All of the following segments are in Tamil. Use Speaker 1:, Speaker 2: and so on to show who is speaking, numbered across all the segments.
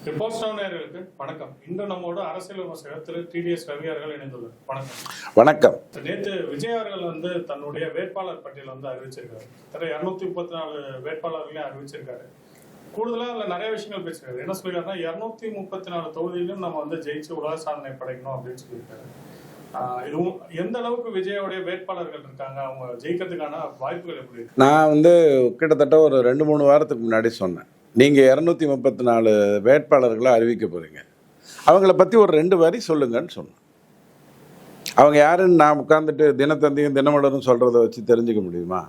Speaker 1: ரிப்போர்ட்ஸ் டவுன் நேயர்களுக்கு வணக்கம். இன்று நம்மோடு அரசியல் விமர்சகர் திரு டிடிஎஸ் ரவி அவர்கள் இணைந்துள்ளார். வணக்கம்.
Speaker 2: வணக்கம்.
Speaker 1: நேற்று விஜய் அவர்கள் தன்னுடைய வேட்பாளர் பட்டியல் அறிவிச்சிருக்காரு. 234 வேட்பாளர்களையும் அறிவிச்சிருக்காரு. கூடுதலா அதுல நிறைய விஷயங்கள் பேசிருக்காரு. என்ன சொல்லிருக்காருன்னா 234 தொகுதியிலும் நம்ம ஜெயிச்சு உலக சாதனை படைக்கணும் அப்படின்னு சொல்லியிருக்காரு. இதுவும் எந்த அளவுக்கு விஜயோடைய வேட்பாளர்கள் இருக்காங்க, அவங்க ஜெயிக்கிறதுக்கான வாய்ப்புகள் எப்படி இருக்கு?
Speaker 2: நான் கிட்டத்தட்ட ஒரு 2-3 வாரத்துக்கு முன்னாடி சொன்னேன், நீங்கள் 234 வேட்பாளர்களை அறிவிக்க போகிறீங்க, அவங்கள பற்றி ஒரு 2 வரி சொல்லுங்கன்னு சொன்னேன். அவங்க யாருன்னு நான் உட்காந்துட்டு தினத்தந்தியும் தினமலரும் சொல்கிறத வச்சு தெரிஞ்சுக்க முடியுமா?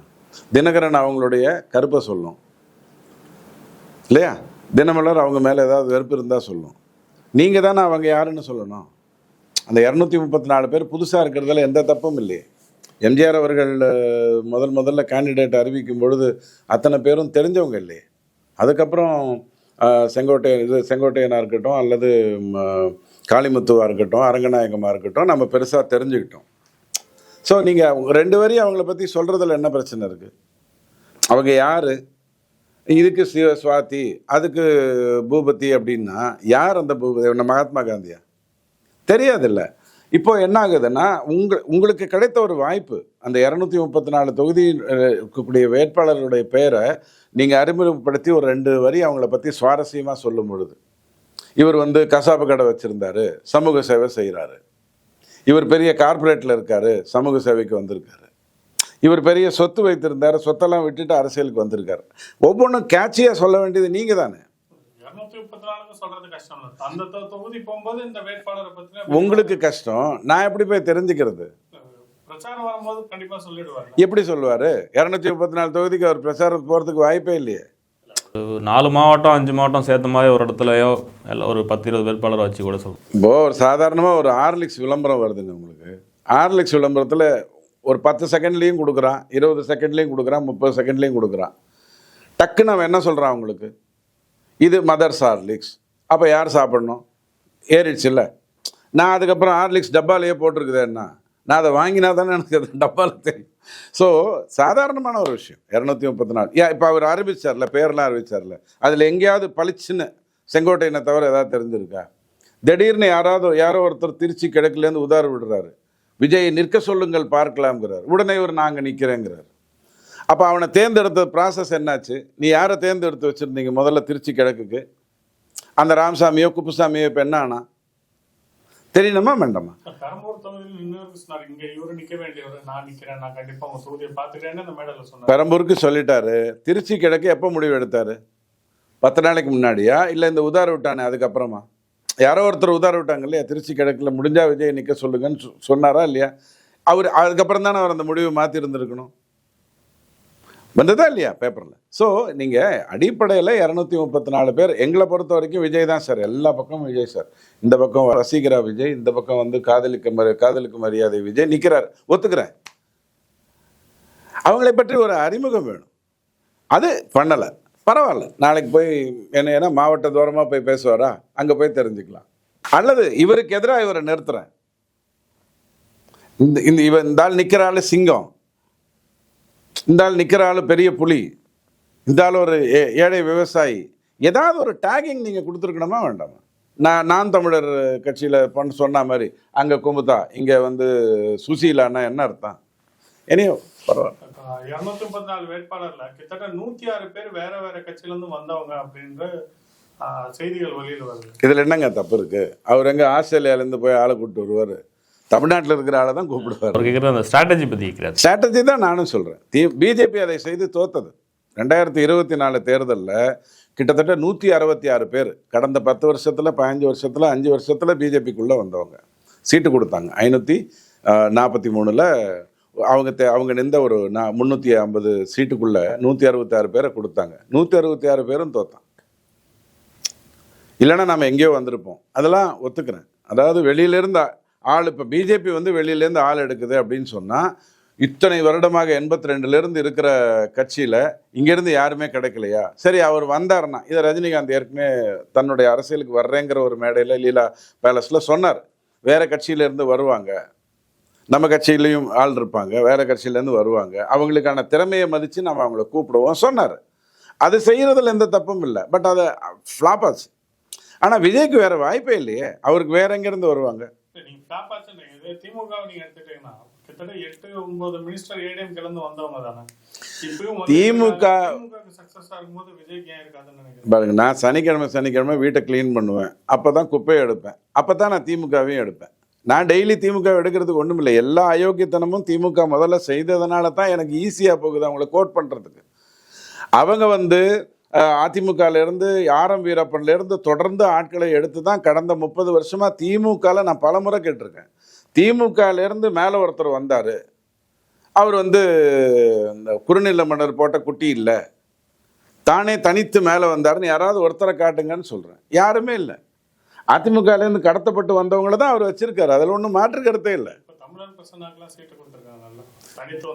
Speaker 2: தினகரன் அவங்களுடைய கருப்பை சொல்லும் இல்லையா, தினமலர் அவங்க மேலே ஏதாவது வெறுப்பு இருந்தால் சொல்லும். நீங்கள் தானே அவங்க யாருன்னு சொல்லணும். அந்த 234 பேர் புதுசாக இருக்கிறதுல எந்த தப்பும் இல்லையே. எம்ஜிஆர் அவர்கள் முதல்ல கேண்டிடேட் அறிவிக்கும் பொழுது அத்தனை பேரும் தெரிஞ்சவங்க இல்லையே. அதுக்கப்புறம் செங்கோட்டையனாக இருக்கட்டும் அல்லது காளிமுத்துவாக இருக்கட்டும் அரங்கநாயகமாக இருக்கட்டும் நம்ம பெருசாக தெரிஞ்சுக்கிட்டோம். ஸோ நீங்கள் 2 வரி அவங்கள பற்றி சொல்கிறதுல என்ன பிரச்சனை இருக்குது? அவங்க யார்? இதுக்கு சுவாதி, அதுக்கு பூபதி அப்படின்னா யார் அந்த பூபதி? மகாத்மா காந்தியா? தெரியாதில்ல. இப்போ என்ன ஆகுதுன்னா உங்களுக்கு கிடைத்த ஒரு வாய்ப்பு, அந்த 234 தொகுதியில் இருக்கக்கூடிய வேட்பாளர்களுடைய பெயரை நீங்கள் அறிமுகப்படுத்தி ஒரு 2 வரி அவங்கள பற்றி சுவாரஸ்யமாக சொல்லும் பொழுது, இவர் கசாப்பு கடை வச்சுருந்தாரு, சமூக சேவை செய்கிறாரு, இவர் பெரிய கார்பரேட்டில் இருக்கார், சமூக சேவைக்கு வந்திருக்காரு, இவர் பெரிய சொத்து வைத்திருந்தார், சொத்தெல்லாம் விட்டுட்டு அரசியலுக்கு வந்திருக்காரு. ஒவ்வொன்றும் கேட்சியாக சொல்ல வேண்டியது நீங்கள் தானே. உங்களுக்கு கஷ்டம், நான் எப்படி போய் தெரிஞ்சுக்கிறது? எப்படி சொல்லுவாரு? 234 தொகுதிக்கு அவர் பிரச்சாரம் போறதுக்கு வாய்ப்பே இல்லையே.
Speaker 3: 4 மாவட்டம் 5 மாவட்டம் சேர்த்த மாதிரி ஒரு இடத்துலயோ எல்லாம் ஒரு 10-20 வேட்பாளர் வச்சு கூட சொல்லுவோம்.
Speaker 2: இப்போ ஒரு சாதாரணமாக ஒரு ஹார்லிக்ஸ் விளம்பரம் வருதுங்க உங்களுக்கு. ஹார்லிக்ஸ் விளம்பரத்தில் ஒரு 10 செகண்ட்லேயும் கொடுக்குறான், 20 செகண்ட்லேயும் கொடுக்குறான், 30 செகண்ட்லேயும் கொடுக்குறான். டக்குன்னு அவன் என்ன சொல்கிறான் உங்களுக்கு? இது மதர்ஸ் ஹார்லிக்ஸ். அப்போ யார் சாப்பிடணும்? ஏறிடுச்சு இல்லை. நான் அதுக்கப்புறம் ஹார்லிக்ஸ் டப்பாலேயே போட்டிருக்குதேன்னா நான் அதை வாங்கினா தானே எனக்கு அது டப்பாவில் தெரியும். ஸோ சாதாரணமான ஒரு விஷயம் 234. இப்போ அவர் அறிவிச்சார்ல, பேரெலாம் அறிவிச்சார்ல, அதில் எங்கேயாவது பளிச்சுன்னு செங்கோட்டையனை தவிர ஏதாவது தெரிஞ்சிருக்கா? திடீர்னு யாரோ ஒருத்தர் திருச்சி கிழக்குலேருந்து உதார விடுறாரு, விஜய் நிற்க சொல்லுங்கள் பார்க்கலாம்ங்கிறார். உடனே இவர் நாங்கள் நிற்கிறேங்கிறார். அப்போ அவனை தேர்ந்தெடுத்த ப்ராசஸ் என்னாச்சு? நீ யாரை தேர்ந்தெடுத்து வச்சுருந்தீங்க முதல்ல திருச்சி கிழக்குக்கு? அந்த ராமசாமியோ குப்புசாமியோ இப்போ என்ன ஆனா தெரியணுமா வேண்டாமா? பெரம்பூருக்கு சொல்லிட்டாரு. திருச்சி கிழக்கு எப்போ முடிவு எடுத்தாரு? 10 நாளைக்கு முன்னாடியா இல்லை இந்த உதார விட்டானே அதுக்கப்புறமா? யாரோ ஒருத்தர் உதார விட்டாங்க இல்லையா, திருச்சி கிழக்கில் முடிஞ்சா விஜய் நிற்க சொல்லுங்கன்னு சொன்னாரா இல்லையா? அவர் அதுக்கப்புறம் தானே அவர் அந்த முடிவை மாற்றி இருந்திருக்கணும். வந்ததா இல்லையா பேப்பரில்? ஸோ நீங்கள் அடிப்படையில் 234 பேர் எங்களை பொறுத்த வரைக்கும் விஜய் தான் சார். எல்லா பக்கமும் விஜய் சார். இந்த பக்கம் ரசிகரா விஜய், இந்த பக்கம் காதலுக்கு மரியாதை விஜய் நிற்கிறார், ஒத்துக்கிறேன். அவங்களை பற்றி ஒரு அறிமுகம் வேணும். அது பண்ணலை, பரவாயில்ல. நாளைக்கு போய் ஏன்னா மாவட்ட தூரமாக போய் பேசுவாரா, அங்கே போய் தெரிஞ்சுக்கலாம். அல்லது இவருக்கு எதிராக இவரை நிறுத்துறேன், இந்த ஆள் நிற்கிற ஆள் சிங்கம், இந்த ஆள் நிற்கிற ஆள் பெரிய புலி, இந்த ஆள் ஒரு ஏழை விவசாயி, ஏதாவது ஒரு டேகிங் நீங்கள் கொடுத்துருக்கணுமா வேண்டாமா? நான் தமிழர் கட்சியில் சொன்ன மாதிரி அங்கே குமுதா, இங்கே சுசீலானா என்ன அர்த்தம்? இனியோ பரவாயில்ல.
Speaker 1: 234 வேட்பாளர்ல கிட்டத்தட்ட 106 பேர் வேற வேற கட்சியிலேருந்து வந்தவங்க அப்படின்ற செய்திகள் வெளியில் வருது.
Speaker 2: இதில் என்னங்க தப்பு இருக்கு? அவர் எங்கே ஆஸ்திரேலியாவிலேருந்து போய் ஆளை கூப்பிட்டு வருவார்? தமிழ்நாட்டில் இருக்கிற ஆளை தான் கூப்பிடுவார்.
Speaker 3: அந்த ஸ்ட்ராட்டஜி பற்றி
Speaker 2: ஸ்ட்ராட்டஜி தான் நானும் சொல்கிறேன். பிஜேபி அதை செய்து தோத்தது. 2024 தேர்தலில் கிட்டத்தட்ட 166 பேர் கடந்த 10 வருஷத்தில் 15 வருஷத்தில் 5 வருஷத்தில் பிஜேபிக்குள்ளே வந்தவங்க சீட்டு கொடுத்தாங்க. 543ல் அவங்க நின்ற ஒரு 350 சீட்டுக்குள்ளே 166 பேரை கொடுத்தாங்க. 166 பேரும் தோத்தான். இல்லைன்னா நம்ம எங்கேயோ வந்திருப்போம். அதெல்லாம் ஒத்துக்கிறேன். அதாவது வெளியிலேருந்து ஆள், இப்போ பிஜேபி வெளியிலேருந்து ஆள் எடுக்குது அப்படின்னு சொன்னால், இத்தனை வருடமாக 82லேருந்து இருக்கிற கட்சியில் இங்கேருந்து யாருமே கிடைக்கலையா? சரி, அவர் வந்தார்னா, இதை ரஜினிகாந்த் ஏற்கனவே தன்னுடைய அரசியலுக்கு வர்றேங்கிற ஒரு மேடையில் லீலா பேலஸில் சொன்னார். வேறு கட்சியிலேருந்து வருவாங்க, நம்ம கட்சியிலையும் ஆள் இருப்பாங்க, வேறு கட்சியிலேருந்து வருவாங்க, அவங்களுக்கான திறமையை மதித்து நம்ம அவங்கள கூப்பிடுவோம் சொன்னார். அது செய்கிறதுல எந்த தப்பும் இல்லை. பட் அதை ஃப்ளாப் ஆச்சு. ஆனால் விஜய்க்கு வேற வாய்ப்பே இல்லையே, அவருக்கு வேற எங்கேருந்து வருவாங்க?
Speaker 1: நீங்க ஃபிளாப் ஆச்சுன்றீங்க. இதே திமுகவை நீங்க எடுத்துட்டீங்கன்னா கிட்டத்தட்ட 8-9 மினிஸ்டர் ஏடிஎம் கிளந்து வந்தவங்க தானே. இப்பயும்
Speaker 2: திமுக
Speaker 1: சக்சஸா இருக்கும்போது விஜய்க்கு ஏன் இருக்காதுன்னு நினைக்கிறேன்.
Speaker 2: பாருங்க, நான் சனிக்கிழமை வீட்டை க்ளீன் பண்ணுவேன், அப்போ தான் குப்பையை எடுப்பேன், அப்போ தான் நான் திமுகவையும் எடுப்பேன். நான் டெய்லி திமுக எடுக்கிறதுக்கு ஒன்றும் இல்லை. எல்லா அயோக்கியத்தனமும் திமுக முதல்ல செய்ததுனால தான் எனக்கு ஈஸியாக போகுது அவங்கள கோட் பண்ணுறதுக்கு. அவங்க வந்து அதிமுகலேருந்து ஆரம் வீரப்பன்லேருந்து தொடர்ந்து ஆட்களை எடுத்து தான் கடந்த 30 வருஷமாக திமுகவில் நான் பல முறை கேட்டிருக்கேன். திமுகலேருந்து மேலே ஒருத்தர் வந்தார், அவர் வந்து இந்த குறுநில மன்னர் போட்ட குட்டி இல்லை, தானே தனித்து மேலே வந்தாருன்னு யாராவது ஒருத்தரை காட்டுங்கன்னு சொல்கிறேன். யாருமே இல்லை. அதிமுகலேருந்து கடத்தப்பட்டு வந்தவங்கள தான் அவர் வச்சிருக்காரு, அதில் ஒன்றும் மாற்று கருத்தே இல்லை.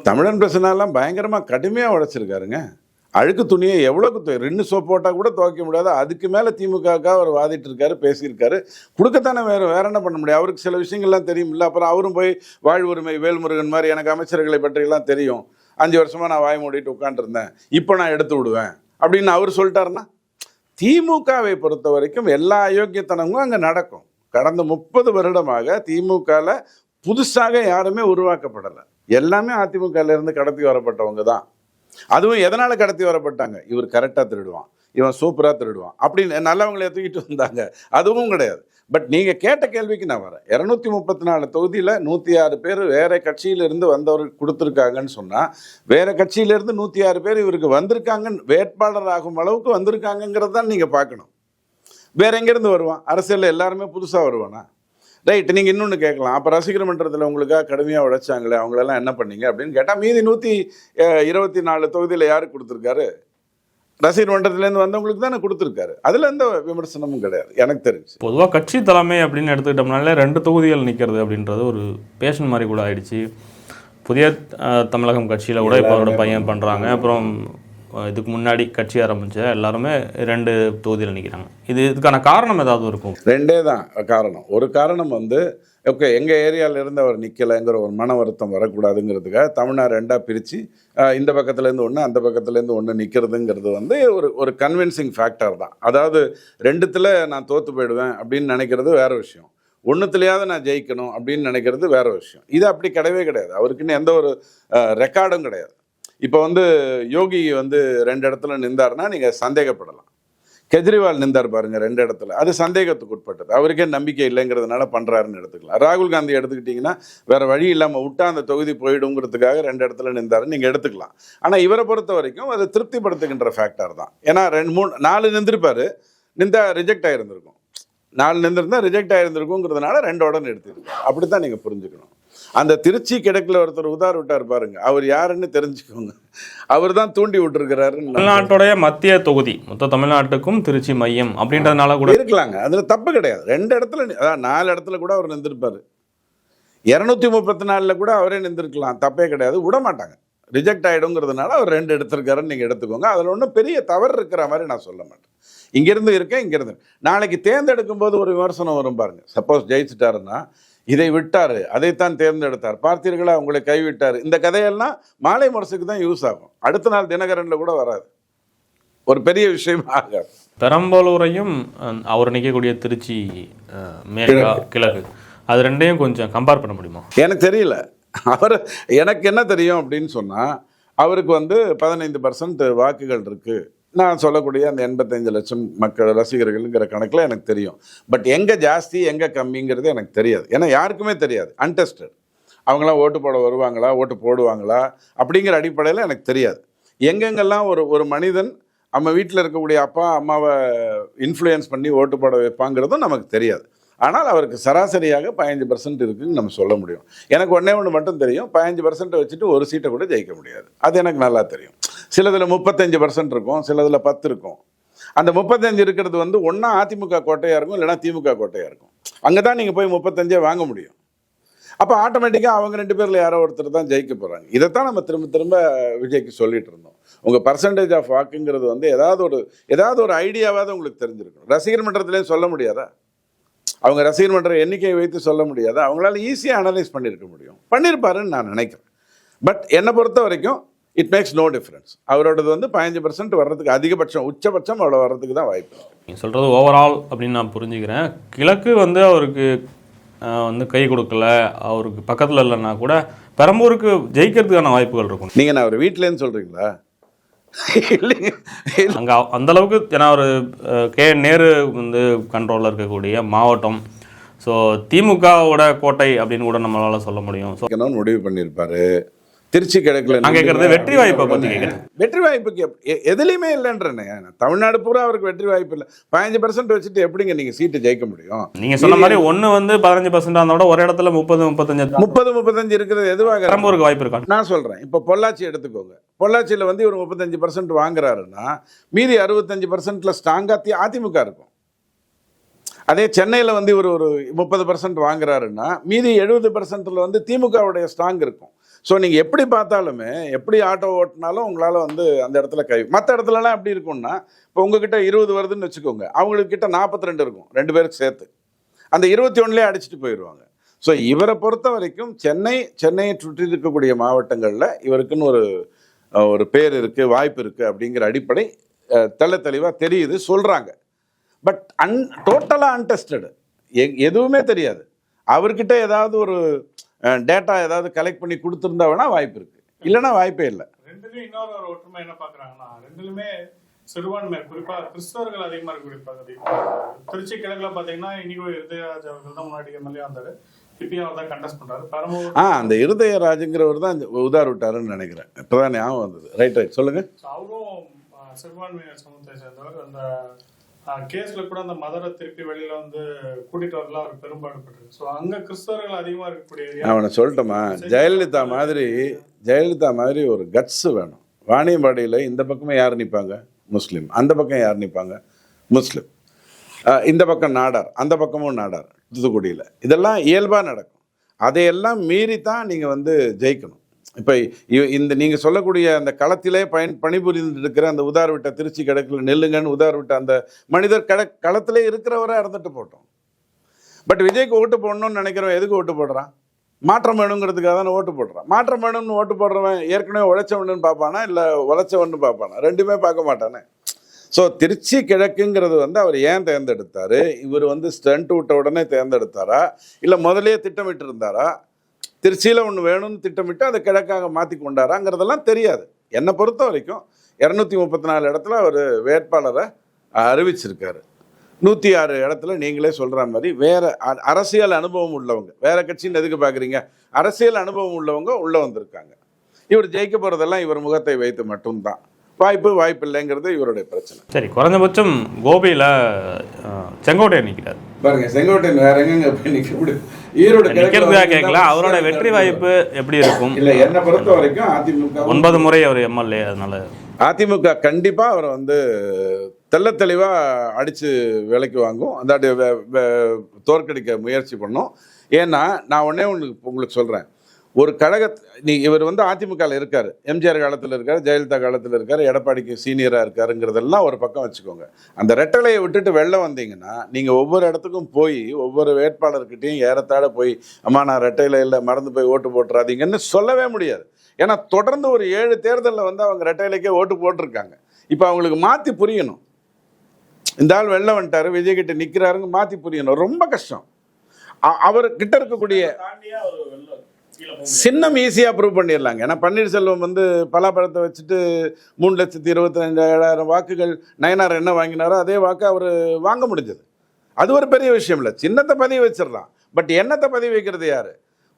Speaker 2: தமிழன் பிரசனாலாம் பயங்கரமாக கடுமையாக உழைச்சிருக்காருங்க. அழுக்கு துணியை எவ்வளோக்கு ரெண்டு சோப் போட்டால் கூட துவைக்க முடியாது, அதுக்கு மேலே திமுகவுக்காக அவர் வாதிட்டு இருக்காரு, பேசியிருக்காரு. கொடுக்கத்தானே வேற என்ன பண்ண முடியும்? அவருக்கு சில விஷயங்கள்லாம் தெரியுமில்ல. அப்புறம் அவரும் போய் வாழ்வுரிமை வேல்முருகன் மாதிரி எனக்கு அமைச்சர்களை பற்றியெல்லாம் தெரியும், 5 வருஷமாக நான் வாய் மூடிட்டு உட்காந்துருந்தேன், இப்போ நான் எடுத்து விடுவேன் அப்படின்னு அவர் சொல்லிட்டாருன்னா, திமுகவை பொறுத்த வரைக்கும் எல்லா அயோக்கியத்தனமும் அங்கே நடக்கும். கடந்த 30 வருடமாக திமுகவில் புதுசாக யாருமே உருவாக்கப்படலை. எல்லாமே அதிமுகலேருந்து கடத்தி வரப்பட்டவங்க தான். அதுவும் எதனால் கடத்தி வரப்பட்டாங்க? இவர் கரெக்டாக திருடுவான், இவன் சூப்பராக திருடுவான் அப்படின்னு நல்லவங்களை தூக்கிட்டு வந்தாங்க, அதுவும் கிடையாது. பட் நீங்கள் கேட்ட கேள்விக்கு நான் வரேன். 234 தொகுதியில் 106 பேர் வேறு கட்சியிலிருந்து வந்தவர்கள் கொடுத்துருக்காங்கன்னு சொன்னால், வேறு கட்சியிலேருந்து 106 பேர் இவருக்கு வந்திருக்காங்க, வேட்பாளர் ஆகும் அளவுக்கு வந்திருக்காங்கங்கிறது தான் நீங்கள் பார்க்கணும். வேற எங்கேருந்து வருவான்? அரசியலில் எல்லாருமே புதுசாக வருவானா? ரைட். நீங்கள் இன்னொன்று கேட்கலாம், அப்போ ரசிகர் மன்றத்தில் உங்களுக்காக கடுமையாக உழைச்சாங்களே, அவங்களெல்லாம் என்ன பண்ணீங்க அப்படின்னு கேட்டால், மீதி 124 தொகுதியில் யாருக்கு கொடுத்துருக்காரு? ரசிகர் மன்றத்திலேருந்து வந்தவங்களுக்கு தானே கொடுத்துருக்காரு. அதில் எந்த விமர்சனமும் கிடையாது எனக்கு தெரிஞ்சு.
Speaker 3: பொதுவாக கட்சி தலைமை அப்படின்னு எடுத்துக்கிட்டோம்னாலே 2 தொகுதிகள் நிற்கிறது அப்படின்றது ஒரு பேஷன் மாதிரி கூட ஆயிடுச்சு. புதிய தமிழகம் கட்சியில் கூட இப்போ அவரோட பையன் பண்ணுறாங்க. அப்புறம் இதுக்கு முன்னாடி கட்சி ஆரம்பித்த எல்லாருமே 2 தொகுதியில் நிற்கிறாங்க. இதுக்கான காரணம் ஏதாவது இருக்கும்?
Speaker 2: 2 தான் காரணம். ஒரு காரணம் வந்து ஓகே, எங்கள் ஏரியாவில் இருந்து அவர் நிற்கலைங்கிற ஒரு மன வருத்தம் வரக்கூடாதுங்கிறதுக்காக தமிழ்நாடு 2ஆக பிரித்து இந்த பக்கத்துலேருந்து ஒன்று அந்த பக்கத்துலேருந்து ஒன்று நிற்கிறதுங்கிறது வந்து ஒரு கன்வின்சிங் ஃபேக்டர் தான். அதாவது 2த்தில் நான் தோற்று போயிடுவேன் அப்படின்னு நினைக்கிறது வேறு விஷயம், 1த்துலையாவது நான் ஜெயிக்கணும் அப்படின்னு நினைக்கிறது வேறு விஷயம். இது அப்படி கிடையவே கிடையாது. அவருக்குன்னு எந்த ஒரு ரெக்கார்டும் கிடையாது. இப்போ வந்து யோகி வந்து 2 இடத்துல நின்றாருன்னா நீங்கள் சந்தேகப்படலாம். கெஜ்ரிவால் நின்றார் பாருங்க 2 இடத்துல, அது சந்தேகத்துக்கு உட்பட்டது, அவருக்கே நம்பிக்கை இல்லைங்கிறதுனால பண்ணுறாருன்னு எடுத்துக்கலாம். ராகுல் காந்தி எடுத்துக்கிட்டிங்கன்னா வேறு வழி இல்லாமல் விட்டா அந்த தொகுதி போயிடுங்கிறதுக்காக 2 இடத்துல நின்றாருன்னு நீங்கள் எடுத்துக்கலாம். ஆனால் இவரை பொறுத்த வரைக்கும் அது திருப்திப்படுத்துகின்ற ஃபேக்டர் தான். ஏன்னா 2, 3, 4 நின்றுப்பார், ரிஜெக்ட் ஆகிருந்திருக்கும். 4 நின்றுருந்தா ரிஜெக்ட் ஆகிருந்திருக்குங்கிறதுனால 2 எடுத்துருக்கோம். அப்படி தான் நீங்கள் புரிஞ்சுக்கணும். அந்த திருச்சி கிழக்கில் ஒருத்தர் உதார் விட்டார் பாருங்க, அவர் யாருன்னு தெரிஞ்சுக்கோங்க. அவர் தான் தூண்டி விட்டுருக்கிறாரு.
Speaker 3: தமிழ்நாட்டுடைய மத்திய தொகுதி, மொத்த தமிழ்நாட்டுக்கும் திருச்சி மையம் அப்படின்றதுனால கூட
Speaker 2: இருக்கலாங்க, அதில் தப்பு கிடையாது. 2 இடத்துல, அதாவது 4 இடத்துல கூட அவர் நின்றுருப்பார். 234 கூட அவரே நின்றுருக்கலாம், தப்பே கிடையாது. விட மாட்டாங்க, ரிஜெக்ட் ஆகிடுங்கிறதுனால அவர் 2 எடுத்திருக்காருன்னு நீங்கள் எடுத்துக்கோங்க. அதில் ஒன்றும் பெரிய தவறு இருக்கிற மாதிரி நான் சொல்ல மாட்டேன். இங்கேருந்து இருக்கேன், இங்கேருந்து நாளைக்கு தேர்ந்தெடுக்கும் போது ஒரு விமர்சனம் வரும் பாருங்க. சப்போஸ் ஜெயிச்சுட்டாருன்னா, இதை விட்டார், அதைத்தான் தேர்ந்தெடுத்தார், பார்த்தீர்களா உங்களை கைவிட்டார், இந்த கதையெல்லாம் மாலை முரசுக்கு தான் யூஸ் ஆகும். அடுத்த நாள் தினகரனில் கூட வராது, ஒரு பெரிய விஷயம் ஆகாது.
Speaker 3: பெரம்பலூரையும் அவர் நிற்கக்கூடிய திருச்சி மேற்கா கிழக்கு, அது 2ஐயும் கொஞ்சம் கம்பேர் பண்ண முடியுமா? எனக்கு
Speaker 2: தெரியல. எனக்கு என்ன தெரியும் அப்படின்னு சொன்னால், அவருக்கு வந்து 15% வாக்குகள் இருக்குது. நான் சொல்லக்கூடிய அந்த 85 லட்சம் மக்கள் ரசிகர்கள்ங்கிற கணக்கில் எனக்கு தெரியும். பட் எங்கே ஜாஸ்தி எங்கே கம்மிங்கிறது எனக்கு தெரியாது. ஏன்னா யாருக்குமே தெரியாது, அன்டெஸ்டட். அவங்களாம் ஓட்டு போட வருவாங்களா, ஓட்டு போடுவாங்களா அப்படிங்கிற அடிப்படையில் எனக்கு தெரியாது. எங்கெங்கெல்லாம் ஒரு மனிதன் நம்ம வீட்டில் இருக்கக்கூடிய அப்பா அம்மாவை இன்ஃப்ளூயன்ஸ் பண்ணி ஓட்டு போட வைப்பாங்கிறதும் நமக்கு தெரியாது. ஆனால் அவருக்கு சராசரியாக 15% இருக்குதுன்னு நம்ம சொல்ல முடியும். எனக்கு ஒன்று மட்டும் தெரியும், 15% வச்சுட்டு ஒரு சீட்டை கூட ஜெயிக்க முடியாது. அது எனக்கு நல்லா தெரியும். சிலதில் 35% இருக்கும், சிலதில் 10 இருக்கும். அந்த 35 இருக்கிறது வந்து ஒன்றா அதிமுக கோட்டையாக இருக்கும், இல்லைனா திமுக கோட்டையாக இருக்கும். அங்கே தான் நீங்கள் போய் 35 வாங்க முடியும். அப்போ ஆட்டோமேட்டிக்காக அவங்க 2 பேரில் யாரோ ஒருத்தர் தான் ஜெயிக்க போகிறாங்க. இதைத்தான் நம்ம திரும்ப திரும்ப விஜய்க்கு சொல்லிட்டு இருந்தோம். உங்கள் பர்சன்டேஜ் ஆஃப் வாக்குங்கிறது வந்து ஏதாவது ஒரு ஐடியாவாவது உங்களுக்கு தெரிஞ்சிருக்கணும். ரசிகர் மன்றத்திலேயே சொல்ல முடியாதா? அவங்க ரசிகர் மன்ற எண்ணிக்கையை வைத்து சொல்ல முடியாதா? அவங்களால ஈஸியாக அனலைஸ் பண்ணியிருக்க முடியும், பண்ணியிருப்பாருன்னு நான் நினைக்கிறேன். பட் என்னை பொறுத்த வரைக்கும் இட் மேக்ஸ் நோ டிஃப்ரென்ஸ். அவரோடது வந்து 15% வர்றதுக்கு அதிகபட்சம் உச்சபட்சம் அவ்வளோ வர்றதுக்கு தான் வாய்ப்பு.
Speaker 3: நீங்கள் சொல்கிறது ஓவரால் அப்படின்னு நான் புரிஞ்சுக்கிறேன். கிழக்கு வந்து அவருக்கு வந்து கை கொடுக்கல, அவருக்கு பக்கத்தில் இல்லைன்னா கூட பெரம்பூருக்கு ஜெயிக்கிறதுக்கான வாய்ப்புகள் இருக்கும்.
Speaker 2: நீங்கள் நான் அவர் வீட்டிலேன்னு சொல்கிறீங்களா? இல்லைங்க,
Speaker 3: அங்கே அந்தளவுக்கு ஏன்னா ஒரு நேரு வந்து கண்ட்ரோலில் இருக்கக்கூடிய மாவட்டம். ஸோ திமுகவோட கோட்டை அப்படின்னு கூட நம்மளால் சொல்ல முடியும். ஸோ
Speaker 2: முடிவு பண்ணியிருப்பாரு. திருச்சி கிழக்குல
Speaker 3: நான் கேட்குறது வெற்றி வாய்ப்பை பற்றி கேட்குறேன்.
Speaker 2: வெற்றி வாய்ப்புக்கு எதுலையுமே இல்லைன்றேனே. தமிழ்நாடு பூரா அவருக்கு வெற்றி வாய்ப்பு இல்லை. 15% வச்சுட்டு எப்படிங்க நீங்கள் சீட்டு ஜெயிக்க முடியும்?
Speaker 3: நீங்கள் சொன்ன மாதிரி ஒன்று வந்து 15% இருந்தோட ஒரு இடத்துல 30-35 இருக்கிறது எதுவாக பெரம்பூருக்கு வாய்ப்பு இருக்கா?
Speaker 2: நான் சொல்கிறேன். இப்போ பொள்ளாச்சி எடுத்துக்கோங்க. பொள்ளாச்சியில் வந்து இவர் 35% வாங்குறாருன்னா மீதி 65% ஸ்ட்ராங்காக அதிமுக இருக்கும். அதே சென்னையில் வந்து இவர் ஒரு 30% வாங்குறாருன்னா மீதி 70% வந்து திமுகவுடைய ஸ்ட்ராங் இருக்கும். ஸோ நீங்கள் எப்படி பார்த்தாலுமே, எப்படி ஆட்டோ ஓட்டினாலும் உங்களால் வந்து அந்த இடத்துல மற்ற இடத்துலலாம் எப்படி இருக்கும்னா, இப்போ உங்ககிட்ட 20 வருதுன்னு வச்சுக்கோங்க, அவங்கக்கிட்ட 42 இருக்கும், 2 பேருக்கு சேர்த்து. அந்த 21லேயே அடிச்சுட்டு போயிடுவாங்க. ஸோ இவரை பொறுத்த வரைக்கும் சென்னையை சுற்றி இருக்கக்கூடிய மாவட்டங்களில் இவருக்குன்னு ஒரு பேர் இருக்குது, வாய்ப்பு இருக்குது அப்படிங்கிற அடிப்படை தெளிவாக தெரியுது, சொல்கிறாங்க. பட் டோட்டலாக அன்டெஸ்டடு, எதுவுமே தெரியாது. அவர்கிட்ட ஏதாவது ஒரு டேட்டா ஏதாவது கலெக்ட் பண்ணி கொடுத்துருந்தா வேணா வாய்ப்பு இருக்கு, இல்லைன்னா வாய்ப்பே இல்லை.
Speaker 1: ரெண்டுலையும் இன்னொரு ஒரு ஒற்றுமை என்ன பார்க்குறாங்கன்னா, ரெண்டுலுமே சிறுபான்மையர், குறிப்பாக கிறிஸ்தவர்கள் அதிகமாக இருக்கக்கூடிய பகுதி. திருச்சி கிழக்குல பார்த்தீங்கன்னா இனிகோ இருதயராஜ் அவர்கள் தான் முன்னாடி எம்எல்ஏ வந்தார், இப்பயும் அவர் தான் கண்டெஸ்ட் பண்ணுறாரு. பெரம்பூர்
Speaker 2: அந்த இருதயராஜுங்கிறவர் தான் உதார் விட்டாருன்னு நினைக்கிறேன். இப்போதான் ஞாபகம் வந்தது. ரைட் சொல்லுங்க.
Speaker 1: அவரும் சிறுபான்மையர் சமூகத்தை சேர்ந்தவர். அந்த கேஸ்ல கூட அந்த மதரை திருப்பி வெளியில வந்து கூட்டிட்டு வரலாம் அவர் பெரும்பாடுபட்டு. ஸோ அங்க கிறிஸ்தவர்கள் அதிகமா இருக்கக்கூடிய
Speaker 2: அவனை சொல்லட்டுமா, ஜெயலலிதா மாதிரி ஒரு கட்ஸ் வேணும். வாணியம்பாடியில் இந்த பக்கமே யார் நிற்பாங்க? முஸ்லீம். அந்த பக்கம் யார் நிற்பாங்க? முஸ்லீம். இந்த பக்கம் நாடார், அந்த பக்கமும் நாடார். தூத்துக்குடியில் இதெல்லாம் இயல்பாக நடக்கும். அதையெல்லாம் மீறி தான் நீங்கள் வந்து ஜெயிக்கணும். இப்போ இந்த நீங்கள் சொல்லக்கூடிய அந்த களத்திலே பணிபுரிந்து இருக்கிற அந்த உதார் விட்ட திருச்சி கிழக்கில் நெல்லுங்கன்னு உதார் விட்ட அந்த மனிதர் களத்திலே இருக்கிறவராக இருந்துட்டு போட்டோம். பட் விஜய்க்கு ஓட்டு போடணும்னு நினைக்கிறவன் எதுக்கு ஓட்டு போடுறான்? மாற்றம் வேணுங்கிறதுக்காக தானே ஓட்டு போடுறான். மாற்றம் வேணும்னு ஓட்டு போடுறவன் ஏற்கனவே உழைச்சவனுன்னு பார்ப்பானா, இல்லை உழைச்சவன்னு பார்ப்பானா? ரெண்டுமே பார்க்க மாட்டானே. ஸோ திருச்சி கிழக்குங்கிறது வந்து அவர் ஏன் தேர்ந்தெடுத்தார்? இவர் வந்து ஸ்டண்ட் விட்ட உடனே தேர்ந்தெடுத்தாரா, இல்லை முதலே திட்டமிட்டு இருந்தாரா? திருச்சியில் ஒன்று வேணும்னு திட்டமிட்டு அதை கிழக்காக மாற்றி கொண்டாராங்கிறதெல்லாம் தெரியாது. என்னை பொறுத்த வரைக்கும் 234 இடத்துல அவர் வேட்பாளரை அறிவிச்சிருக்காரு. 106 இடத்துல நீங்களே சொல்கிற மாதிரி வேறு அரசியல் அனுபவம் உள்ளவங்க, வேறு கட்சின்னு எதுக்கு பார்க்குறீங்க? அரசியல் அனுபவம் உள்ளவங்க உள்ளே வந்திருக்காங்க. இவர் ஜெயிக்க போகிறதெல்லாம் இவர் முகத்தை வைத்து மட்டும்தான். வாய்ப்பு இல்லைங்கிறது இவருடைய பிரச்சனை.
Speaker 3: சரி, குறைஞ்சபட்சம் கோபியில் செங்கோட்டையன் நிற்கிறார்
Speaker 2: பாருங்க. செங்கோட்டையன் வேற எங்க போய் நிற்க முடியும்? ஈரோடு
Speaker 3: கேட்கல. அவரோட வெற்றி வாய்ப்பு எப்படி இருக்கும்?
Speaker 2: இல்லை, என்னை பொறுத்த வரைக்கும் அதிமுக
Speaker 3: 9 முறை அவர் எம்எல்ஏ. அதனால
Speaker 2: அதிமுக கண்டிப்பாக அவரை வந்து தெளிவாக அடித்து விலைக்கு வாங்கும், அந்த தோற்கடிக்க முயற்சி பண்ணும். ஏன்னா நான் ஒன்றே உங்களுக்கு சொல்கிறேன், ஒரு இவர் வந்து அதிமுகவில் இருக்கார், எம்ஜிஆர் காலத்தில் இருக்கார், ஜெயலலிதா காலத்தில் இருக்கார், எடப்பாடிக்கு சீனியராக இருக்காருங்கிறதெல்லாம் ஒரு பக்கம் வச்சுக்கோங்க. அந்த ரெட்டலையை விட்டுட்டு வெளில வந்தீங்கன்னா நீங்கள் ஒவ்வொரு இடத்துக்கும் போய் ஒவ்வொரு வேட்பாளர்கிட்டையும் ஏறத்தாழ போய் அம்மா நான் ரெட்டையில் இல்லை மறந்து போய் ஓட்டு போட்டுறாதீங்கன்னு சொல்லவே முடியாது. ஏன்னா தொடர்ந்து ஒரு 7 தேர்தலில் வந்து அவங்க ரெட்டையிலைக்கே ஓட்டு போட்டிருக்காங்க. இப்போ அவங்களுக்கு மாற்றி புரியணும், இந்த ஆள் வெளில வந்துட்டார், விஜய்கிட்ட நிற்கிறாருங்க, மாற்றி புரியணும். ரொம்ப கஷ்டம். அவர்கிட்ட இருக்கக்கூடிய சின்னம் ஈஸியாக ப்ரூவ் பண்ணிடலாங்க. ஏன்னா பன்னீர்செல்வம் வந்து பலாப்பழத்தை வச்சுட்டு 3,25,000 வாக்குகள் நயனார் என்ன வாங்கினாரோ அதே வாக்கு அவர் வாங்க முடிஞ்சது. அது ஒரு பெரிய விஷயம் இல்லை. சின்னத்தை பதிவு வச்சிடலாம், பட் எண்ணத்தை பதிவு வைக்கிறது யார்?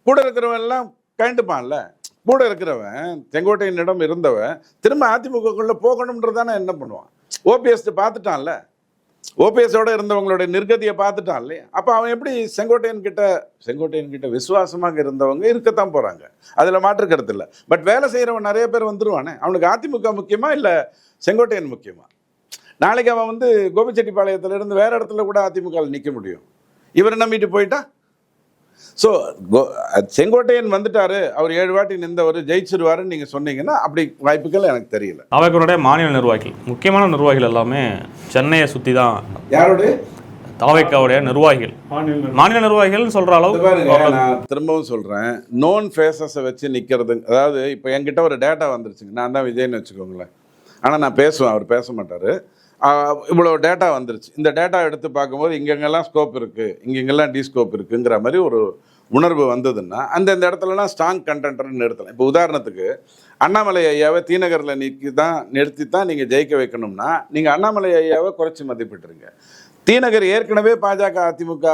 Speaker 2: கூட இருக்கிறவன் எல்லாம் கண்டுப்பான்ல. கூட இருக்கிறவன் செங்கோட்டையனிடம் இருந்தவன் திரும்ப அதிமுகக்குள்ளே போகணுன்றதானே என்ன பண்ணுவான்? ஓபிஎஸ் பார்த்துட்டான்ல, ஓபிஎஸோட இருந்தவங்களுடைய நிர்கதியை பார்த்துட்டான் இல்லையா? அப்போ அவன் எப்படி செங்கோட்டையன் கிட்ட விசுவாசமாக இருந்தவங்க இருக்கத்தான் போகிறாங்க, அதில் மாற்று கருத்து இல்லை. பட் வேலை செய்கிறவன் நிறைய பேர் வந்துடுவானே. அவனுக்கு அதிமுக முக்கியமா இல்லை செங்கோட்டையன் முக்கியமா? நாளைக்கு அவன் வந்து கோபிச்செட்டிப்பாளையத்திலிருந்து வேறு இடத்துல கூட அதிமுகவில் நிற்க முடியும். இவரை நம்பிட்டு போயிட்டா. ஸோ செங்கோட்டையன் வந்துட்டாரு, அவர் 7 வாட்டி நின்றவர் ஜெயிச்சிருவாருன்னு நீங்கள் சொன்னீங்கன்னா அப்படி வாய்ப்புகள் எனக்கு தெரியல.
Speaker 3: அவர்களுடைய மாநில நிர்வாகிகள், முக்கியமான நிர்வாகிகள் எல்லாமே சென்னையை சுற்றி தான்.
Speaker 2: யாரோட?
Speaker 3: தாவேக்காவுடைய நிர்வாகிகள், மாநில நிர்வாகிகள் சொல்ற அளவுக்கு.
Speaker 2: நான் திரும்பவும் சொல்றேன், நோன் ஃபேஸஸை வச்சு நிக்கிறது. அதாவது இப்போ என்கிட்ட ஒரு டேட்டா வந்துருச்சுங்க, நான் தான் விஜய்னு வச்சுக்கோங்களேன், ஆனால் நான் பேசுவேன், அவர் பேச மாட்டார். இவ்வளோ டேட்டா வந்துருச்சு, இந்த டேட்டா எடுத்து பார்க்கும்போது இங்கெங்கெல்லாம் ஸ்கோப் இருக்குது, இங்கெங்கெல்லாம் டிஸ்கோப் இருக்குங்கிற மாதிரி ஒரு உணர்வு வந்ததுன்னா அந்தந்த இடத்துலலாம் ஸ்ட்ராங் கண்டென்டர்னு நிறுத்தலாம். இப்போ உதாரணத்துக்கு அண்ணாமலை ஐயாவை தீநகரில் நிறுத்தி தான் நீங்கள் ஜெயிக்க வைக்கணும்னா நீங்கள் அண்ணாமலை ஐயாவை குறைச்சி மதிப்பிட்டுருங்க. தீநகர் ஏற்கனவே பாஜக அதிமுக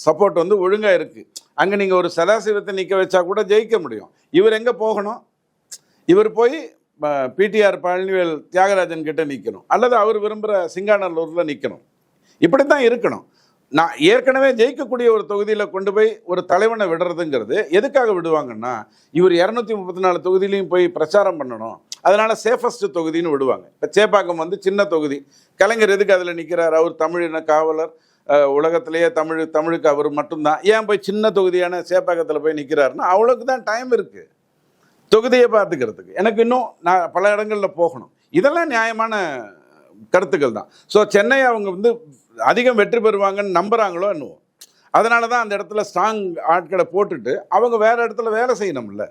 Speaker 2: சப்போர்ட் வந்து ஒழுங்காக இருக்குது, அங்கே நீங்கள் ஒரு சதாசிவத்தை நிற்க வச்சா கூட ஜெயிக்க முடியும். இவர் எங்கே போகணும்? இவர் போய் பிடிஆர் பழனிவேல் தியாகராஜன் கிட்ட நிற்கணும், அல்லது அவர் விரும்புகிற சிங்காநல்லூரில் நிற்கணும். இப்படி தான் இருக்கணும். நான் ஏற்கனவே ஜெயிக்கக்கூடிய ஒரு தொகுதியில் கொண்டு போய் ஒரு தலைவனை விடுறதுங்கிறது எதுக்காக விடுவாங்கன்னா, இவர் 234 தொகுதியிலையும் போய் பிரச்சாரம் பண்ணணும், அதனால் சேஃபஸ்ட் தொகுதின்னு விடுவாங்க. இப்போ சேப்பாக்கம் வந்து சின்ன தொகுதி, கலைஞர் எதுக்கு அதில் நிற்கிறார்? அவர் தமிழின காவலர், உலகத்திலேயே தமிழுக்கு அவர் மட்டும்தான், ஏன் போய் சின்ன தொகுதியான சேப்பாக்கத்தில் போய் நிற்கிறாருன்னா அவ்வளோக்கு தான் டைம் இருக்குது தொகுதியை பார்த்துக்கிறதுக்கு. எனக்கு இன்னும் நான் பல இடங்களில் போகணும். இதெல்லாம் நியாயமான கருத்துக்கள் தான். ஸோ சென்னை அவங்க வந்து அதிகம் வெற்றி பெறுவாங்கன்னு நம்புகிறாங்களோ என்னவோ, அதனால தான் அந்த இடத்துல ஸ்ட்ராங் ஆட்களை போட்டுட்டு அவங்க வேறு இடத்துல வேலை செய்யணும்ல,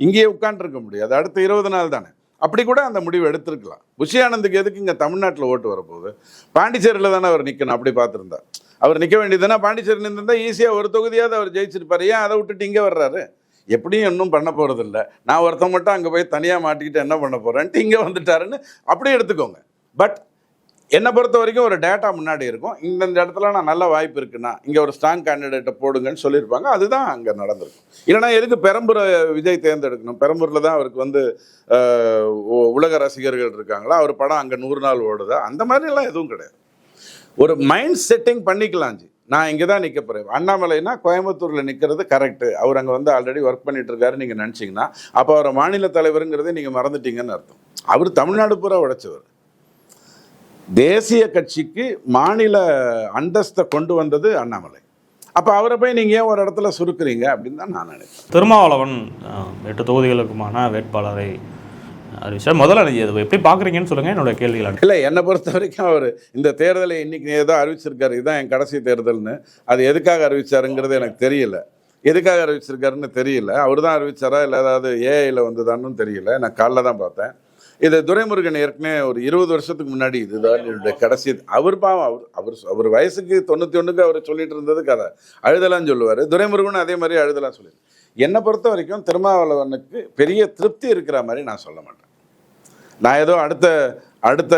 Speaker 2: இங்கேயே உட்காந்துருக்க முடியாது. அடுத்த 20 நாள் தானே, அப்படி கூட அந்த முடிவு எடுத்திருக்கலாம். புஷி ஆனந்துக்கு எதுக்கு இங்கே தமிழ்நாட்டில் ஓட்டு வரப்போகுது? பாண்டிச்சேரியில் தானே அவர் நிற்கணும். அப்படி பார்த்துருந்தா அவர் நிற்க வேண்டியதுன்னா பாண்டிச்சேரி நின்றுருந்தால் ஈஸியாக ஒரு தொகுதியாவது அவர் ஜெயிச்சிருப்பார். ஏன் அதை விட்டுட்டு இங்கே வர்றாரு? எப்படியும் இன்னும் பண்ண போகிறதில்ல, நான் ஒருத்தன் மட்டும் அங்கே போய் தனியாக மாட்டிக்கிட்டு என்ன பண்ண போகிறேன்ட்டு இங்கே வந்துட்டாருன்னு அப்படியே எடுத்துக்கோங்க. பட் என்னை பொறுத்த வரைக்கும் ஒரு டேட்டா முன்னாடி இருக்கும், இந்த இடத்துல நான் நல்ல வாய்ப்பு இருக்குன்னா இங்கே ஒரு ஸ்ட்ராங் கேண்டிடேட்டை போடுங்கன்னு சொல்லியிருப்பாங்க. அதுதான் அங்கே நடந்திருக்கும். இல்லைனா எதுக்கு பெரம்பூரை விஜய் தேர்ந்தெடுக்கணும்? பெரம்பூரில் தான் அவருக்கு வந்து உலக ரசிகர்கள் இருக்காங்களா, அவர் படம் அங்கே 100 நாள் ஓடுதா? அந்த மாதிரிலாம் எதுவும் கிடையாது. ஒரு மைண்ட் செட்டிங் பண்ணிக்கலாம். நான் இங்கே தான் நிற்க போகிறேன். அண்ணாமலைனா கோயம்புத்தூரில் நிற்கிறது கரெக்டு, அவர் அங்கே வந்து ஆல்ரெடி ஒர்க் பண்ணிட்டு இருக்காரு நீங்கள் நினச்சிங்கன்னா அப்போ அவரை மாநில தலைவருங்கிறதே நீங்கள் மறந்துட்டீங்கன்னு அர்த்தம். அவர் தமிழ்நாடு பூரா உடைச்சவர். தேசிய கட்சிக்கு மாநில அந்தஸ்தை கொண்டு வந்தது அண்ணாமலை. அப்போ அவரை போய் நீங்கள் ஏன் ஒரு இடத்துல சுருக்குறீங்க அப்படின்னு தான் நான் நினைக்கிறேன்.
Speaker 3: திருமாவளவன் 8 தொகுதிகளுக்குமான வேட்பாளரை அறிவிச்சா முதல்ல அதை எப்படி பார்க்குறீங்கன்னு சொல்லுங்கள். என்னோட கேள்விகள்
Speaker 2: இல்லை, என்னை பொறுத்த வரைக்கும் அவர் இந்த தேர்தலை இன்னைக்கு ஏதோ அறிவிச்சிருக்காரு, இதுதான் என் கடைசி தேர்தல்னு. அது எதுக்காக அறிவிச்சாருங்கிறது எனக்கு தெரியல, எதுக்காக அறிவிச்சிருக்காருன்னு தெரியல. அவர் தான் அறிவிச்சாரா இல்லை ஏதாவது ஏஐயில் வந்ததான்னு தெரியல. நான் காலைல தான் பார்த்தேன். இது துரைமுருகன் ஏற்கனவே ஒரு 20 வருஷத்துக்கு முன்னாடி இதுதான் என்னுடைய கடைசி. அவர் பாவம், அவர் வயசுக்கு 91க்கு அவர் சொல்லிட்டு இருந்தது கதை, அழுதலான்னு சொல்லுவார். துரைமுருகன் அதே மாதிரி அழுதலாம் சொல்லி. என்னை பொறுத்த வரைக்கும் திருமாவளவனுக்கு பெரிய திருப்தி இருக்கிற மாதிரி நான் சொல்ல மாட்டேன். நான் ஏதோ அடுத்த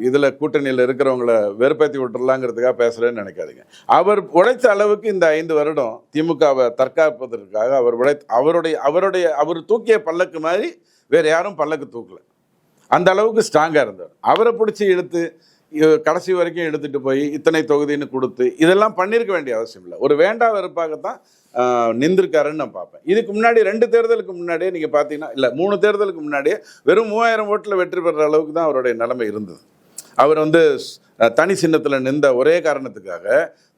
Speaker 2: இதில் கூட்டணியில் இருக்கிறவங்கள வெறுப்பேற்றி விட்டுறலாங்கிறதுக்காக பேசுகிறேன்னு நினைக்காதீங்க. அவர் உழைத்த அளவுக்கு இந்த 5 வருடம் திமுகவை தற்காப்பதற்காக அவர் தூக்கிய பல்லக்கு மாதிரி வேறு யாரும் பல்லக்கு தூக்கலை. அந்த அளவுக்கு ஸ்ட்ராங்காக இருந்தார். அவரை பிடிச்சி இழுத்து கடைசி வரைக்கும் எடுத்துகிட்டு போய் இத்தனை தொகுதின்னு கொடுத்து இதெல்லாம் பண்ணியிருக்க வேண்டிய அவசியம் இல்லை. ஒரு வேண்டா வெறுப்பாகத்தான் நின்றுருக்காருன்னு நான் பார்ப்பேன். இதுக்கு முன்னாடி 2 தேர்தலுக்கு முன்னாடியே நீங்கள் பார்த்தீங்கன்னா, இல்லை 3 தேர்தலுக்கு முன்னாடியே வெறும் 3000 ஓட்டில் வெற்றி பெறுற அளவுக்கு தான் அவருடைய நிலைமை இருந்தது. அவர் வந்து தனி சின்னத்தில் நின்ற ஒரே காரணத்துக்காக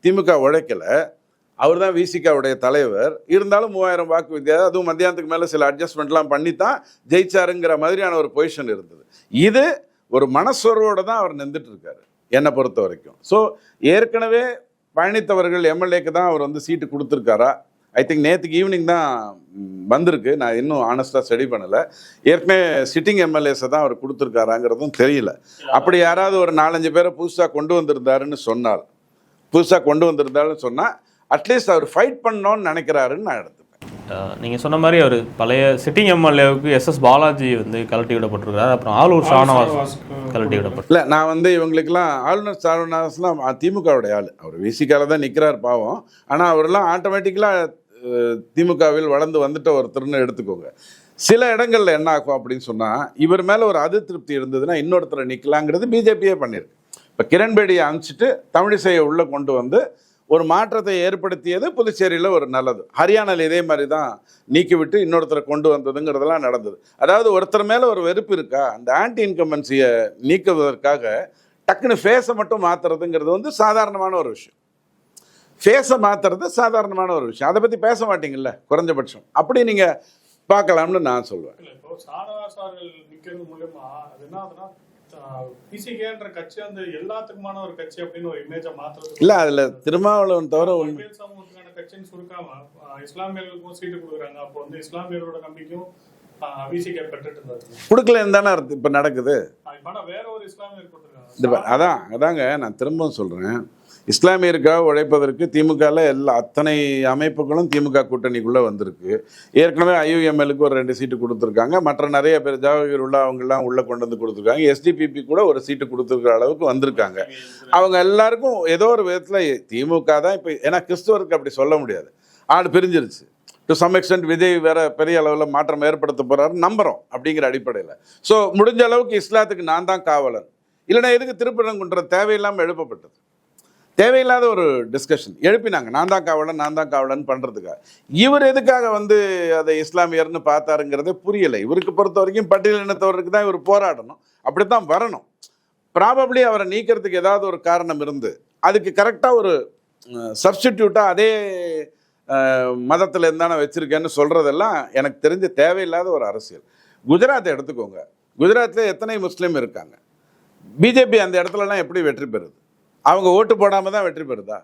Speaker 2: திமுக உழைக்கலை. அவர் தான் விசிகாவுடைய தலைவர். இருந்தாலும் 3000 வாக்கு வித்தியாசம், அதுவும் மத்தியானத்துக்கு மேலே சில அட்ஜஸ்ட்மெண்ட்லாம் பண்ணி தான் ஜெயிச்சாருங்கிற மாதிரியான ஒரு பொசிஷன் இருந்தது. இது ஒரு மனசோர்வோடு தான் அவர் நின்றுட்டு இருக்காரு என்னை பொறுத்த வரைக்கும். ஸோ ஏற்கனவே பயணித்தவர்கள் எம்எல்ஏக்கு தான் அவர் வந்து சீட்டு கொடுத்துருக்காரா? ஐ திங்க் நேற்றுக்கு ஈவினிங் தான் வந்திருக்கு, நான் இன்னும் ஆனஸ்டாக ஸ்டடி பண்ணலை. ஏற்கனவே சிட்டிங் எம்எல்ஏஸை தான் அவர் கொடுத்துருக்காராங்கிறதும் தெரியல. அப்படி யாராவது ஒரு 4-5 பேரை புதுசாக கொண்டு வந்திருந்தாருன்னு சொன்னால் அட்லீஸ்ட் அவர் ஃபைட் பண்ணணும்னு நினைக்கிறாருன்னு நான் எடுத்துப்பேன்.
Speaker 3: நீங்கள் சொன்ன மாதிரி அவர் பழைய சிட்டிங் எம்எல்ஏவுக்கு எஸ்எஸ் பாலாஜி வந்து கலட்டி விடப்பட்டிருக்காரு. அப்புறம் ஆளுநர் ஷானவாஸ் கலட்டி விடப்பட்டு.
Speaker 2: இல்லை, நான் வந்து இவங்களுக்கெல்லாம் ஆளுநர் ஷானவாஸ்லாம் திமுகவுடைய ஆள். அவர் விசிகால தான் நிற்கிறார் பாவம். ஆனால் அவரெல்லாம் ஆட்டோமேட்டிக்கலாக திமுகவில் வளர்ந்து வந்துட்ட ஒருத்தர்னு எடுத்துக்கோங்க. சில இடங்களில் என்ன ஆகும் அப்படின்னு சொன்னால், இவர் மேலே ஒரு அதிருப்தி இருந்ததுன்னா இன்னொருத்தரை நிற்கலாங்கிறது பிஜேபியே பண்ணியிருக்கு. இப்போ கிரண்பேடியை அனுப்பிச்சிட்டு தமிழிசையை உள்ளே கொண்டு வந்து ஒரு மாற்றத்தை ஏற்படுத்தியது புதுச்சேரியில் ஒரு நல்லது. ஹரியானாவில் இதே மாதிரி தான் நீக்கிவிட்டு இன்னொருத்தரை கொண்டு வந்ததுங்கிறதெல்லாம் நடந்தது. அதாவது ஒருத்தர் மேலே ஒரு வெறுப்பு இருக்கா, அந்த ஆன்டி இன்கம்பன்சியை நீக்குவதற்காக டக்குன்னு ஃபேஸை மட்டும் மாற்றுறதுங்கிறது வந்து சாதாரணமான ஒரு விஷயம். ஃபேஸை மாற்றுறது சாதாரணமான ஒரு விஷயம். அதை பற்றி பேச மாட்டீங்கல்ல குறைஞ்சபட்சம். அப்படி நீங்கள் பார்க்கலாம்னு நான் சொல்லுவேன்.
Speaker 1: இப்போ ஷானவாஸ் அவர்கள் நிற்கிறது மூலமா அது என்ன ஆகுதுன்னா, பிசிகேன்ற கட்சி வந்து எல்லாத்துக்குமான ஒரு கட்சி அப்படின்னு ஒரு இமேஜை மாத்துறது
Speaker 2: இல்லை அதில் திருமாவளவன் தவிர ஒன்று
Speaker 1: பல்வேறு சமூகத்துக்கான கட்சின்னு சுருக்காம இஸ்லாமியர்களுக்கும் சீட்டு கொடுக்குறாங்க. அப்போ வந்து இஸ்லாமியர்களோட நம்பிக்கையும் பிசிகே பெற்றுட்டு இருந்தாரு.
Speaker 2: கொடுக்கலன்னு தானே இப்போ நடக்குது.
Speaker 1: ஆனா வேற ஒரு இஸ்லாமியர் கொடுத்துருக்காங்க.
Speaker 2: அதாங்க நான் திரும்பவும் சொல்கிறேன், இஸ்லாமியருக்காக உழைப்பதற்கு திமுகவில் அத்தனை அமைப்புகளும் திமுக கூட்டணிக்குள்ளே வந்திருக்கு. ஏற்கனவே IUML-க்கு ஒரு 2 சீட்டு கொடுத்துருக்காங்க. மற்ற நிறைய பேர் ஜவஹர் உள்ள அவங்கெல்லாம் உள்ளே கொண்டு வந்து கொடுத்துருக்காங்க. SDPP கூட ஒரு சீட்டு கொடுத்துருக்கிற அளவுக்கு வந்திருக்காங்க. அவங்க எல்லாருக்கும் ஏதோ ஒரு விதத்தில் திமுக தான் இப்போ, ஏன்னா கிறிஸ்துவருக்கு அப்படி சொல்ல முடியாது, ஆடு பிரிஞ்சிருச்சு. டு சம் எக்ஸ்டென்ட் விஜய் வேற பெரிய அளவில் மாற்றம் ஏற்படுத்த போகிறாரு நம்புகிறோம் அப்படிங்கிற அடிப்படையில். ஸோ முடிஞ்ச அளவுக்கு இஸ்லாத்துக்கு நான் தான் காவலன், இல்லைனா எதுக்கு திருப்பரங்குன்ற தேவையில்லாமல் எழுப்பப்பட்டது. தேவையில்லாத ஒரு டிஸ்கஷன் எழுப்பினாங்க, நான் தான் காவலன் பண்ணுறதுக்காக. இவர் எதுக்காக வந்து அதை இஸ்லாமியர்னு பார்த்தாருங்கிறதே புரியலை. இவருக்கு பொறுத்த வரைக்கும் பட்டியலினத்தவருக்கு தான் இவர் போராடணும், அப்படி தான் வரணும். ப்ராபப்ளி அவரை நீக்கிறதுக்கு ஏதாவது ஒரு காரணம் இருந்து அதுக்கு கரெக்டாக ஒரு சப்ஸ்டிடியூட்டாக அதே மதத்தில் இருந்தானே வச்சுருக்கேன்னு சொல்கிறதெல்லாம் எனக்கு தெரிஞ்ச தேவையில்லாத ஒரு அரசியல். குஜராத்தை எடுத்துக்கோங்க, குஜராத்தில் எத்தனை முஸ்லீம் இருக்காங்க? பிஜேபி அந்த இடத்துலலாம் எப்படி வெற்றி பெறுது? அவங்க ஓட்டு போடாமல் தான் வெற்றி பெறுதா?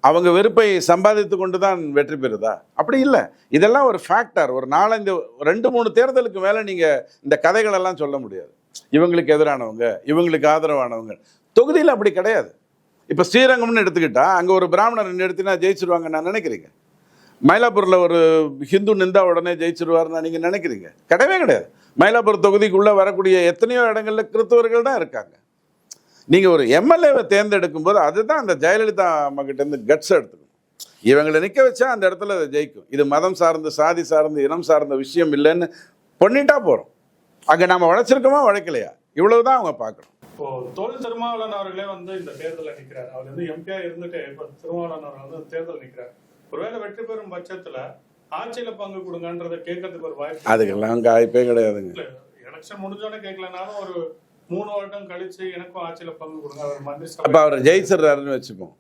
Speaker 2: அவங்க வெறுப்பை சம்பாதித்து கொண்டு தான் வெற்றி பெறுதா? அப்படி இல்லை. இதெல்லாம் ஒரு ஃபேக்டர். ஒரு 2-3 தேர்தலுக்கு மேலே நீங்கள் இந்த கதைகளெல்லாம் சொல்ல முடியாது. இவங்களுக்கு எதிரானவங்க, இவங்களுக்கு ஆதரவானவங்க. தொகுதியில் அப்படி கிடையாது. இப்போ ஸ்ரீரங்கம்னு எடுத்துக்கிட்டால் அங்கே ஒரு பிராமணர் நிறுத்தினா ஜெயிச்சிருவாங்க நான் நினைக்கிறீங்க? மயிலாப்பூரில் ஒரு ஹிந்து நின்றா உடனே ஜெயிச்சிருவார்னு நீங்கள் நினைக்கிறீங்க? கிடையவே கிடையாது. மயிலாப்பூர் தொகுதிக்குள்ளே வரக்கூடிய எத்தனையோ இடங்களில் கிறிஸ்தவர்கள் தான் இருக்காங்க. நீங்கள் ஒரு எம்எல்ஏவை தேர்ந்தெடுக்கும் போது அதுதான் அந்த ஜெயலலிதா அம்மாக்கிட்டேருந்து கட்ஸ் எடுத்துக்கணும். இவங்களை நிற்க வச்சா அந்த இடத்துல அதை ஜெயிக்கும். இது மதம் சார்ந்து, சாதி சார்ந்து, இனம் சார்ந்த விஷயம் இல்லைன்னு பண்ணிட்டா போகிறோம். அங்கே நம்ம உழைச்சிருக்கோமா உழைக்கலையா, இவ்வளவுதான் அவங்க பார்க்கணும்.
Speaker 1: இப்போ தொல் திருமாவளவன் அவர்களே வந்து இந்த தேர்தலில் நிற்கிறார். அவர் வந்து எம்பியா இருந்துட்டு இப்போ திருமாவளவன் அவர்கள் வந்து தேர்தல் நிற்கிறார். ஒருவேளை வெற்றி பெறும் பட்சத்தில் ஆட்சியில பங்கு கொடுங்கன்றதை கேட்கறதுக்கு ஒரு வாய்ப்பு.
Speaker 2: அதுக்கெல்லாம் வாய்ப்பே கிடையாதுங்க.
Speaker 1: எலெக்ஷன் முடிஞ்சோடனே கேட்கலனாலும் ஒரு 3 வருடம் கழிச்சு எனக்கும் ஆட்சியில பங்கு கொடுங்க. அவர் மந்திரி
Speaker 2: அப்போ அவர் ஜெயிச்சிடறாருன்னு வச்சுப்போம்.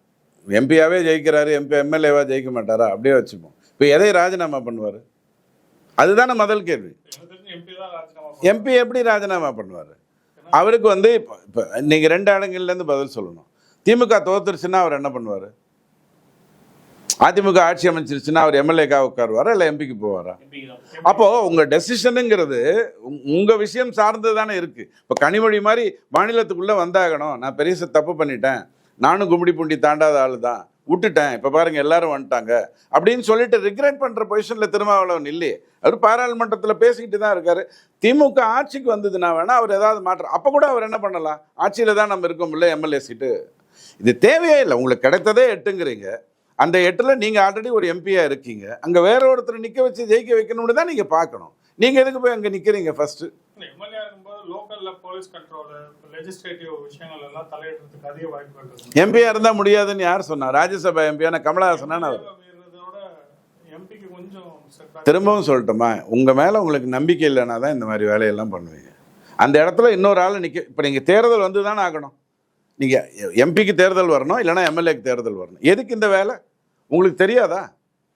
Speaker 2: எம்பியாவே ஜெயிக்கிறாரு, எம்எல்ஏவா ஜெயிக்க மாட்டாரா? அப்படியே வச்சுப்போம். இப்போ எதை ராஜினாமா பண்ணுவார்? அதுதானே முதல் கேள்வி. எம்பி எப்படி ராஜினாமா பண்ணுவார்? அவருக்கு வந்து இப்போ நீங்கள் 2 இடங்கள்லேருந்து பதில் சொல்லணும். திமுக தோத்துருச்சுன்னா அவர் என்ன பண்ணுவார்? அதிமுக ஆட்சி அமைச்சிருச்சுன்னா அவர் எம்எல்ஏக்காக உட்காருவாரா இல்லை எம்பிக்கு போவாரா? அப்போது உங்கள் டெசிஷனுங்கிறது உங்கள் விஷயம் சார்ந்து தானே இருக்குது. இப்போ கனிமொழி மாதிரி மாநிலத்துக்குள்ளே வந்தாகணும், நான் பெரிய தப்பு பண்ணிட்டேன், நானும் கும்மிடி பூண்டி தாண்டாத ஆள் தான், விட்டுட்டேன், இப்போ பாருங்கள் எல்லாரும் வந்துட்டாங்க அப்படின்னு சொல்லிட்டு ரிக்ரெட் பண்ணுற பொசிஷனில் திருமாவளவன் இல்லையே. அவர் பாராளுமன்றத்தில் பேசிக்கிட்டு தான் இருக்கார். திமுக ஆட்சிக்கு வந்ததுன்னா வேணால் அவர் ஏதாவது மாற்றம், அப்போ கூட அவர் என்ன பண்ணலாம்? ஆட்சியில் தான் நம்ம இருக்கோம் இல்லை, எம்எல்ஏ சீட்டு. இது தேவையே இல்லை. உங்களுக்கு கிடைத்ததே 8ங்கிறீங்க. அந்த 8ல் நீங்கள் ஆல்ரெடி ஒரு எம்பியாக இருக்கீங்க. அங்கே வேற ஒருத்தர் நிற்க வச்சு ஜெயிக்க வைக்கணும்னு தான் நீங்கள் பார்க்கணும். நீங்கள் எதுக்கு போய் அங்கே நிற்கிறீங்க? ஃபர்ஸ்ட்
Speaker 1: எம்எல்ஏ இருக்கும்போது லோக்கல்ல போலீஸ் கண்ட்ரோல், லெஜிஸ்லேட்டிவ் விஷயங்கள் எல்லாம் தலையிடுறதுக்கு அதிக வாய்ப்புகள் இருக்கு.
Speaker 2: எம்பியாக இருந்தால் முடியாதுன்னு யார் சொன்னா? ராஜ்யசபா எம்பியான கமலஹாசனா?
Speaker 1: எம்பிக்கு கொஞ்சம்
Speaker 2: திரும்பவும் சொல்லட்டுமா, உங்கள் மேலே உங்களுக்கு நம்பிக்கை இல்லைன்னா தான் இந்த மாதிரி வேலையெல்லாம் பண்ணுவீங்க. அந்த இடத்துல இன்னொரு ஆள் நிற்க. இப்போ நீங்கள் தேர்தல் வந்து தானே ஆகணும். நீங்கள் எம்பிக்கு தேர்தல் வரணும், இல்லைனா எம்எல்ஏக்கு தேர்தல் வரணும். எதுக்கு இந்த வேலை? உங்களுக்கு தெரியாதா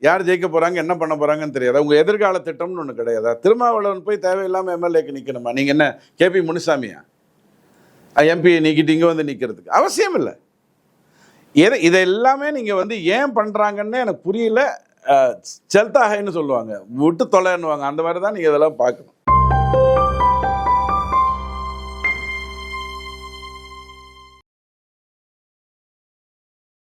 Speaker 2: யார் ஜெயிக்க போகிறாங்க, என்ன பண்ண போகிறாங்கன்னு தெரியாதா? உங்கள் எதிர்கால திட்டம்னு ஒன்று கிடையாதா? திருமாவளவன் போய் தேவையில்லாமல் எம்எல்ஏக்கு நிற்கணுமா? நீங்கள் என்ன கேபி முனுசாமியா? எம்பியை நீக்கிட்டு இங்கே வந்து நிற்கிறதுக்கு அவசியம் இல்லை. இதை எல்லாமே நீங்கள் வந்து ஏன் பண்ணுறாங்கன்னு எனக்கு புரியல. செல்தாகைன்னு சொல்லுவாங்க, விட்டு தொலைன்னுவாங்க. அந்த மாதிரி தான் நீங்கள் இதெல்லாம் பார்க்கணும்.